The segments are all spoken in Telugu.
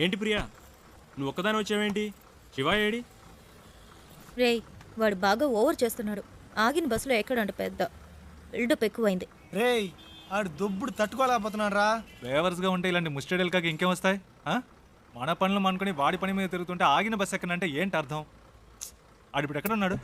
ఏంటి ప్రియా, నువ్వు ఒక్కదాని వచ్చావేంటి? శివ ఏడి? రేయ్, వాడు బాగా ఓవర్ చేస్తున్నాడు. ఆగిన బస్సులో ఎక్కడంట పెద్ద బిల్డప్ ఎక్కువైంది. రేయ్, ఆడు దొబ్బుడు తట్టుకోలేకపోతున్నాడు రా. డ్రైవర్స్గా ఉంటే ఇలాంటి ముస్టడెల్కాకి ఇంకేం వస్తాయి? మన పనులు అనుకుని వాడి పని మీద తిరుగుతుంటే ఆగిన బస్సు ఎక్కడంటే ఏంటి అర్థం? ఆడిప్పుడు ఎక్కడ ఉన్నాడు?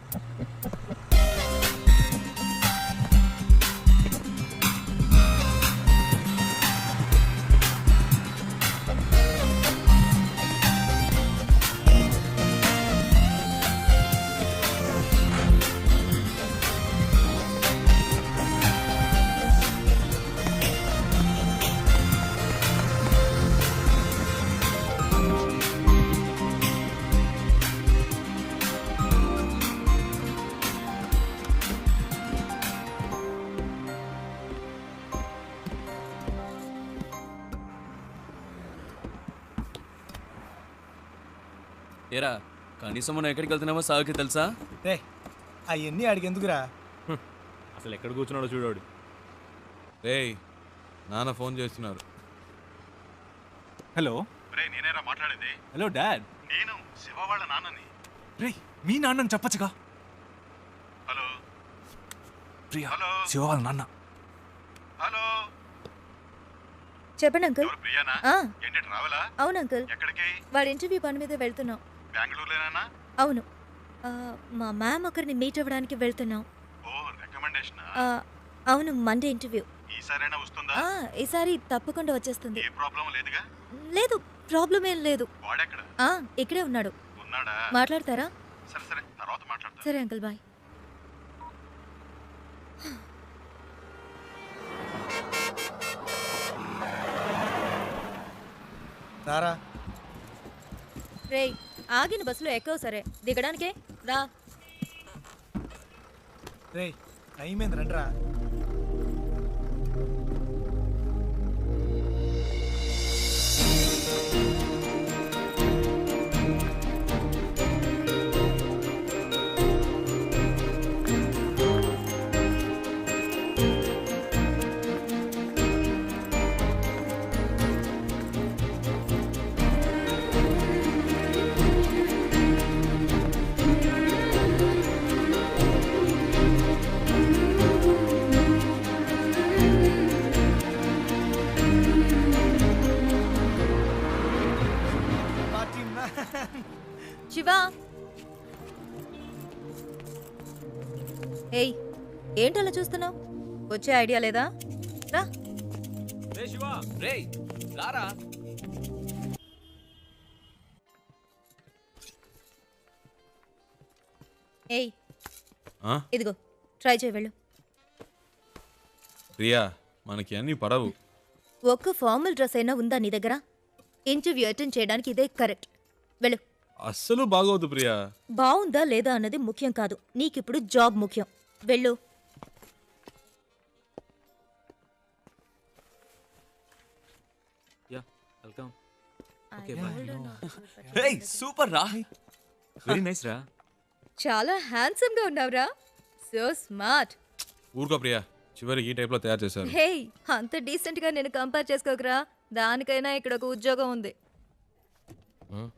ఏరా, కనీసం మనం ఎక్కడికి వెళ్తున్నామో సాగుకి తెలుసా? రే, అవన్నీ ఆడికి ఎందుకురా? అసలు ఎక్కడ కూర్చున్నాడో చూడాడు. రేయ్, నాన్న ఫోన్ చేస్తున్నారు. హలో. రే, నేనేరా మాట్లాడేది. Hello dad. నేను శివ వాళ్ళ నాన్నని. రే, మీ నాన్నని చెప్పచ్చుగా. హలో ప్రియా, హలో శివ వాళ్ళ నాన్న. హలో, చెప్పండి అంకుల్. ఎవరు ప్రియానా? ఆ, ఏంటి ట్రావెలా? అవును అంకుల్. ఎక్కడికి? వాడి ఇంటర్వ్యూ పని మీద వెళ్తున్నాం. బెంగళూరులోనేనా? అవును. మా మ్యామ్ ఒకరిని మీట్ అవ్వడానికి వెళ్తున్నాం. ఓ, రికమెండేషనా? అవును, మండే ఇంటర్వ్యూ. ఈసారైనా వస్తుందా? ఈసారి తప్పకుండా వచ్చేస్తుంది. ఏ ప్రాబ్లం లేదుగా? లేదు, ప్రాబ్లం ఏం లేదు. వాడెక్కడ ఇక్కడే ఉన్నాడు. ఉన్నాడా? మాట్లాడతారా? సరే సరే, తర్వాత మాట్లాడతా. సరే అంకుల్, బాయ్. రారా. రేయ్, ఆగిన బస్సులో ఎక్కవు సరే, దిగడానికే రా. రేయ్, టైం ఏంది, రండిరా. శివా, ఏయ్, ఏంటలా చూస్తున్నావు? వచ్చే ఐడియా లేదా? రా. రే శివ, రేయ్, రారా. ఏయ్, ఆ? ఇదిగో ట్రై చేయి, వెళ్ళు. ప్రియా, మనకి అన్నీ పడవు. ఒక్క ఫార్మల్ డ్రెస్ అయినా ఉందా నీ దగ్గర? ఇంటర్వ్యూ అటెండ్ చేయడానికి ఇదే కరెక్ట్. వెళ్ళు. అస్సలు బాగోదు ప్రియా. బాగుందా లేదా అన్నది ముఖ్యం కాదు, నీకిప్పుడు జాబ్ ముఖ్యం. వెళ్ళు. Yeah, welcome. రేయ్, సూపర్ రా. వెరీ నైస్ రా. చాలా హ్యాండ్సమ్ గా ఉన్నావురా. So smart. ఊరుకో ప్రియా, చివరికి ఈ టైప్లో తయారు చేశారు. హే, అంత డీసెంట్ గా నేను కంపేర్ చేసుకోకరా. దానికైనా ఇక్కడ ఒక ఉద్యోగం ఉంది. ఆ?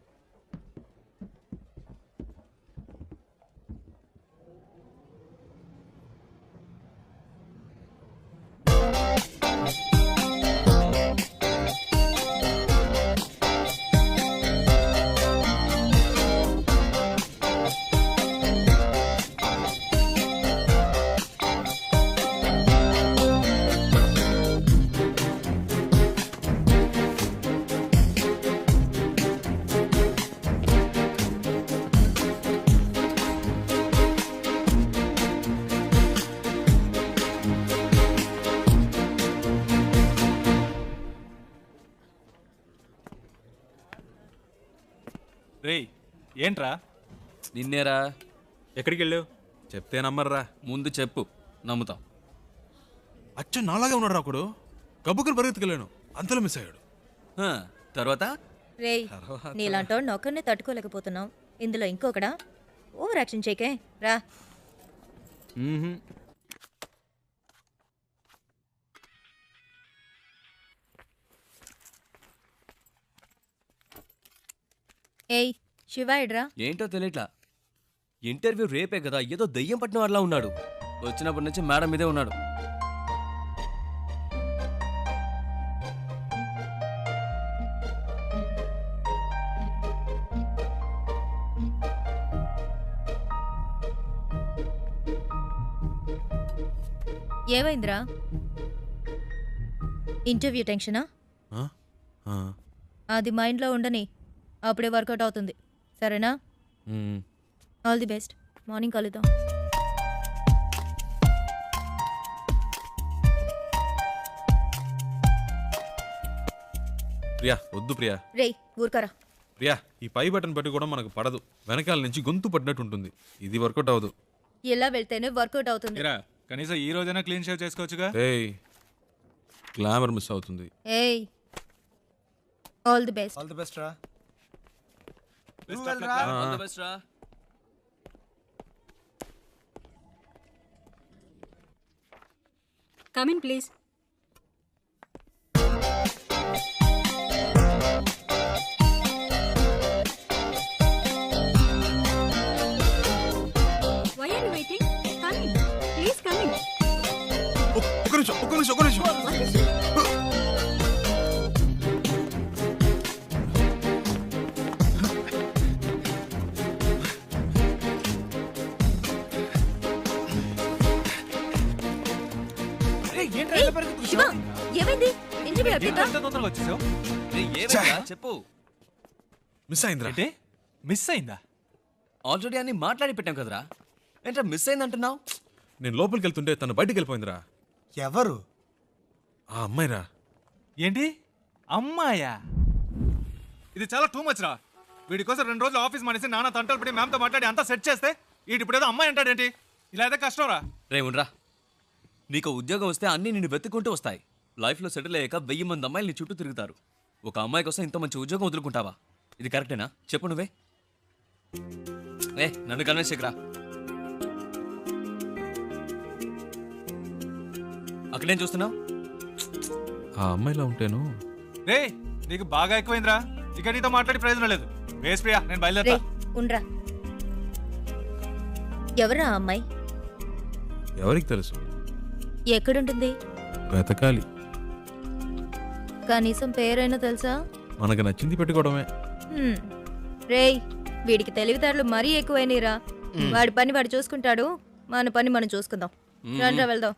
రేయ్, ఏంట్రా? నిన్నేరా. ఎక్కడికి వెళ్ళావు? చెప్తే నమ్మర్రా. ముందు చెప్పు, నమ్ముతాం. అచ్చ నాలాగే ఉన్నాడు ఒకడు. గబ్బుకుని పరిగెత్తుకెళ్ళాను, అంతలో మిస్ అయ్యాడు. తర్వాత రేయ్, నీలాంటోడిని ఒక్కరినే తట్టుకోలేకపోతున్నావు, ఇందులో ఇంకొకడా? ఓవర్ యాక్షన్ చేయకే, రా. ఏయ్ శివ ఇడ్రా. ఏంటో తెలియట్లా. ఇంటర్వ్యూ రేపే కదా, ఏదో దయ్యం పట్టిన వాళ్ళ ఉన్నాడు. వచ్చినప్పటి నుంచి మేడం మీదే ఉన్నాడు. ఏమైందిరా? ఇంటర్వ్యూ టెన్షనా? ఆ? ఆ. అది మైండ్లో ఉండని, అప్పుడే వర్కౌట్ అవుతుంది. సరేనా? మ్మ్. All the best. మార్నింగ్ కలుద్దాం. ప్రియా వద్దు ప్రియా. రేయ్ ఊరుకరా. ప్రియా ఈ పై బటన్ పట్టి కూడా మనకు పడదు, వెనకాల నుంచి గొంతు పడినట్టు ఉంటుంది. ఇది వర్కౌట్ అవ్వదు. ఇలా వెళ్తేనే వర్కౌట్ అవుతుంది. ఇరా కనీసం ఈ రోజైనా క్లీన్ షేవ్ చేసుకోవచ్చుగా. ఏయ్ గ్లామర్ మిస్ అవుతుంది. ఏయ్ all the best. All the best రా. All the best రా. Come in, please. Why are you waiting? Come in. Please come in. ఒక్క నిమిషం. What is it? శివ ఏమైంది? ఇంటర్వ్యూ అయిపోయిందా? ఎంత తొందరగా వచ్చేసావు? రేయ్, ఏమైందిరా? చెప్పు. మిస్ అయిందిరా. ఏంటి మిస్ అయిందా? ఆల్రెడీ అన్ని మాట్లాడి పెట్టాం కదరా. ఏంట్రా మిస్ అయిందంటున్నావు? నేను లోపలికి వెళ్తుంటే తను బయటికి వెళ్ళిపోయిందిరా. ఎవరు? ఆ అమ్మాయిరా. ఏంటి అమ్మాయా? ఇది చాలా టూ మచ్ రా. వీడి కోసం 2 రోజులు ఆఫీస్ మానేసి నాన్న తంటలు పడి మ్యామ్తో మాట్లాడి అంతా సెట్ చేస్తే వీడి ఇప్పుడు ఏదో అమ్మాయి అంటాడేంటి? ఇలా అయితే కష్టం రా. రే ఉండరా. నీకు ఉద్యోగం వస్తే అన్నీ నిన్ను వెతుక్కుంటూ వస్తాయి. లైఫ్లో సెటిల్ అయ్యాక 1000 మంది అమ్మాయిలు నీ చుట్టూ తిరుగుతారు. ఒక అమ్మాయి కోసం ఇంత మంచి ఉద్యోగం వదులుకుంటావా? ఇది కరెక్టేనా? చెప్పు నువ్వే. నన్ను కన్విన్స్ చేయకురా. అక్కడేం చూస్తున్నావు? ఆ అమ్మాయిలా ఉంటేను. రే నీకు బాగా ఎక్కువైందిరా. ఇక నీతో మాట్లాడి ప్రయోజనం లేదు. వేస్ ప్రియా, నేను బయలుదేరా. రేయ్ ఉండ్రా. ఎవరా ఆ అమ్మాయి? ఎవరికి తెలుసు? ఎక్కడుంటుంది? బ్రతకాలి. కనీసం పేరైనా తెలుసా? మనకు నచ్చింది పెట్టుకోవడమే. రేయ్ వీడికి తెలివితేటలు మరీ ఎక్కువైనరా. వాడి పని వాడు చూసుకుంటాడు, మన పని మనం చూసుకుందాం. రండ్రా వెళ్దాం.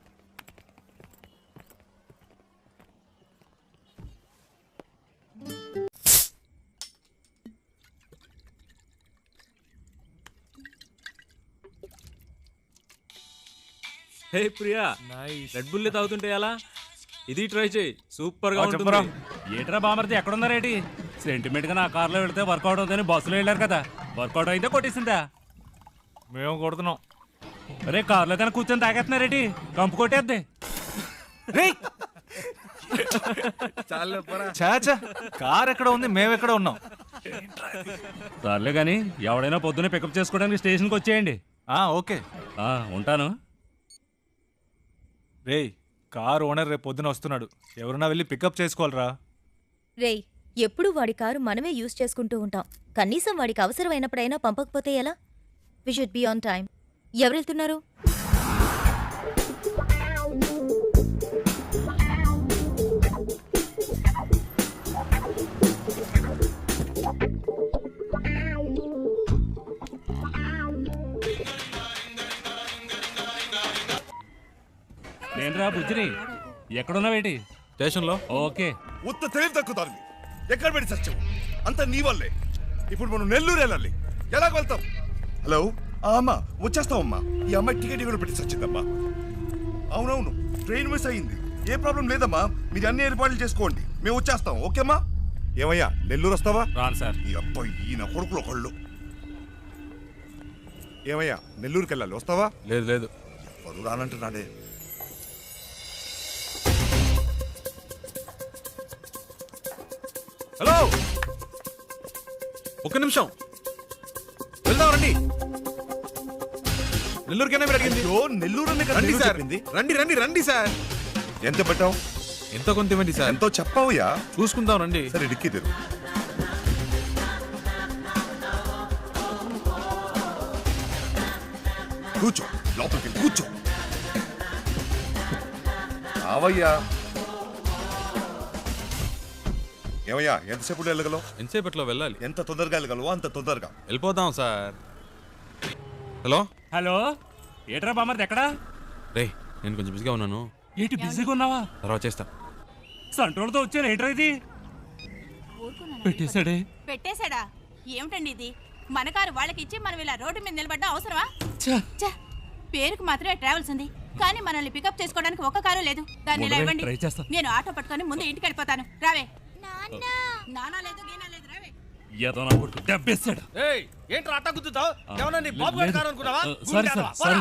హే ప్రియా, రెడ్ బుల్ తాగుతుంటే ఎలా? ఇది ట్రై చేయి, సూపర్ గా ఉంటుంది. చెప్పరా ఏట్రా బామర్ది, ఎక్కడున్నారేటి? సెంటిమెంట్ గా నా కార్లో వెళ్తే వర్కౌట్ అవుతుందని బస్సులో వెళ్ళారు కదా, వర్కౌట్ అయితే కొట్టేసిందా? మేము కొడుతున్నాం. అరే కార్లో కానీ కూర్చొని తాగేస్తున్నారేటి? కంపు కొట్టేద్ది. చాచా కార్ ఎక్కడ ఉంది, మేమెక్కడ ఉన్నాం. సర్లే కానీ ఎవడైనా పొద్దున్నే పికప్ చేసుకోవడానికి స్టేషన్కి వచ్చేయండి. ఓకే ఉంటాను. రేయ్ కార్ ఓనర్ రేపు పొద్దున వస్తున్నాడు, ఎవరన్నా వెళ్ళి పికప్ చేసుకోవాలరా. రేయ్ ఎప్పుడు వాడి కారు మనమే యూజ్ చేసుకుంటూ ఉంటాం. కనీసం వాడికి అవసరమైనప్పుడైనా పంపకపోతే ఎలా? We should be on time. ఎవరు వెళ్తున్నారు? నేనురా బుజ్జిని, ఎక్కడున్నావేటి? స్టేషన్లో. ఓకే. ఉత్త తెలివి తక్కుతారు. ఎక్కడ పెట్టి సత్యం అంత నీ వల్లే. ఇప్పుడు మనం నెల్లూరు వెళ్ళాలి, ఎలాగ వెళ్తాం? హలో అమ్మా, వచ్చేస్తామమ్మా. ఈ అమ్మాయి టికెట్ కూడా పెట్టి సచ్చిందమ్మా. అవునవును, ట్రైన్ మిస్ అయ్యింది. ఏ ప్రాబ్లం లేదమ్మా, మీరు అన్ని ఏర్పాట్లు చేసుకోండి, మేము వచ్చేస్తాం. ఓకేమ్మా? ఏమయ్యా నెల్లూరు వస్తావా? రాను సార్. ఈ అబ్బాయి ఈయన కొడుకులు ఒకళ్ళు. ఏమయ్యా నెల్లూరుకి వెళ్ళాలి, వస్తావా? లేదు. ఎవరు రానంటున్నాడే. హలో ఒక్క నిమిషం, వెళ్దాం రండి. నెల్లూరుకైనా మీరు అడిగింది. నెల్లూరు రండి సార్, రండి సార్. ఎంత పెట్టావు? ఎంత కొంత ఇవ్వండి సార్. ఎంతో చెప్పావుయా? చూసుకుందాం రండి. సరే డిక్కీ తెరు. కూర్చో లోపలికి వెళ్ళి కూర్చో రావయ్యా ఏమయ్యా ఎంతసేపు వెళ్ళగలవు? ఎంతసేపట్లో వెళ్ళాలి? ఎంత తొందరగా వెళ్ళగలవో అంత తొందరగా. వెళ్ళిపోదాం సార్. హలో హలో ఏట్రా బామర్ది ఎక్కడా? రే నేను కొంచెం బిజీగా ఉన్నాను, ఏంటి బిజీగా ఉన్నావా? తర్వాత చేస్తా. సంట్రోల్తో వచ్చాను ఏంట్రా ఇది? పెట్టేశాడే. పెట్టేశాడా? ఏమిటండి ఇది? మన కారు వాళ్ళకి ఇచ్చి మనం ఇలా రోడ్డు మీద నిలబడ్డా అవసరమా? ఛ! పేరుకు మాత్రమే ట్రావెల్స్ ఉంది, కానీ మనల్ని పికప్ చేసుకోవడానికి ఒక్క కారు లేదు. దాన్ని ఇలా ఇవ్వండి, ట్రై చేస్తా. నేను ఆటో పట్టుకొని ముందు ఇంటికి వెళ్ళిపోతాను. రావే. నానా లేదు గీనా లేదు, రావే. ఏదో నా కొడుకు దెబ్బేశాడు. ఏంట్రా అట్టా గుద్దుతావు? ఏమన్నా నీ బాబు గారి కారు అనుకున్నావా? Sorry sir, sorry.